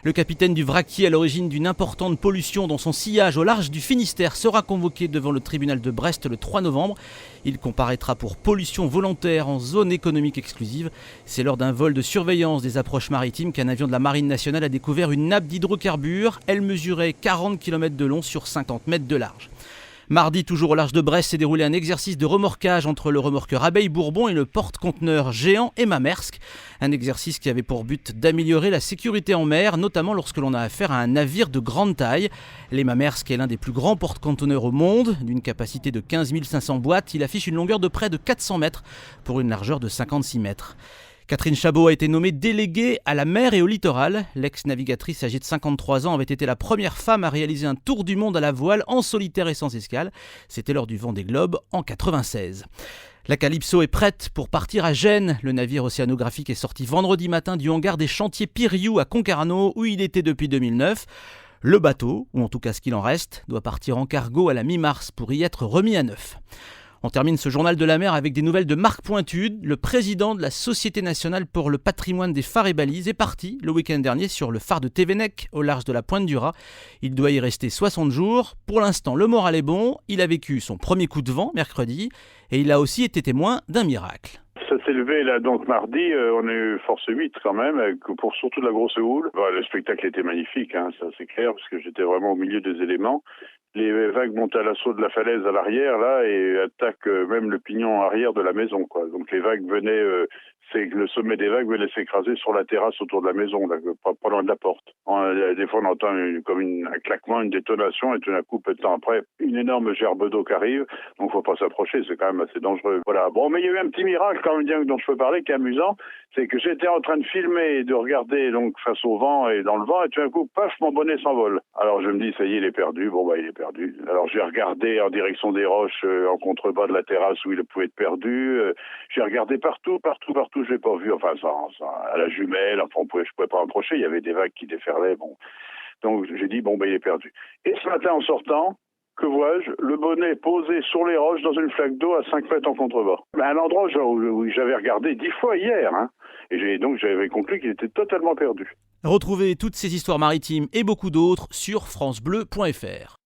Le capitaine du vraquier à l'origine d'une importante pollution dans son sillage au large du Finistère sera convoqué devant le tribunal de Brest le 3 novembre. Il comparaîtra pour pollution volontaire en zone économique exclusive. C'est lors d'un vol de surveillance des approches maritimes qu'un avion de la Marine nationale a découvert une nappe d'hydrocarbures. Elle mesurait 40 km de long sur 50 mètres de large. Mardi, toujours au large de Brest, s'est déroulé un exercice de remorquage entre le remorqueur Abeille Bourbon et le porte-conteneur géant Emma Maersk. Un exercice qui avait pour but d'améliorer la sécurité en mer, notamment lorsque l'on a affaire à un navire de grande taille. L'Emma Maersk est l'un des plus grands porte-conteneurs au monde. D'une capacité de 15 500 boîtes, il affiche une longueur de près de 400 mètres pour une largeur de 56 mètres. Catherine Chabot a été nommée déléguée à la mer et au littoral. L'ex-navigatrice âgée de 53 ans avait été la première femme à réaliser un tour du monde à la voile en solitaire et sans escale. C'était lors du Vendée Globe en 96. La Calypso est prête pour partir à Gênes. Le navire océanographique est sorti vendredi matin du hangar des chantiers Piriou à Concarneau où il était depuis 2009. Le bateau, ou en tout cas ce qu'il en reste, doit partir en cargo à la mi-mars pour y être remis à neuf. On termine ce journal de la mer avec des nouvelles de Marc Pointude. Le président de la Société nationale pour le patrimoine des phares et balises est parti le week-end dernier sur le phare de Thévenec, au large de la Pointe du Raz. Il doit y rester 60 jours. Pour l'instant, le moral est bon. Il a vécu son premier coup de vent mercredi et il a aussi été témoin d'un miracle. Ça s'est levé là donc mardi, on a eu force 8 quand même, pour surtout de la grosse houle. Le spectacle était magnifique, ça c'est clair, parce que j'étais vraiment au milieu des éléments. Les vagues montent à l'assaut de la falaise à l'arrière là et attaquent même le pignon arrière de la maison, quoi. Donc les vagues venaient, le sommet des vagues venait s'écraser sur la terrasse autour de la maison, là, pas loin de la porte. Des fois on entend un claquement, une détonation et tout d'un coup, peu de temps après, une énorme gerbe d'eau qui arrive. Donc faut pas s'approcher, c'est quand même assez dangereux. Voilà. Bon, mais il y a eu un petit miracle quand même dont je peux parler qui est amusant, c'est que j'étais en train de filmer et de regarder donc face au vent et dans le vent et tout d'un coup, paf, mon bonnet s'envole. Alors je me dis ça y est, il est perdu. Bon il est perdu. Alors j'ai regardé en direction des roches en contrebas de la terrasse où il pouvait être perdu. J'ai regardé partout, je l'ai pas vu. Enfin ça, à la jumelle, enfin je pouvais pas approcher. Il y avait des vagues qui déferlaient. Bon, donc j'ai dit il est perdu. Et ce matin en sortant, que vois-je? Le bonnet posé sur les roches dans une flaque d'eau à 5 mètres en contrebas. À l'endroit où j'avais regardé 10 fois hier. Et j'avais conclu qu'il était totalement perdu. Retrouvez toutes ces histoires maritimes et beaucoup d'autres sur francebleu.fr.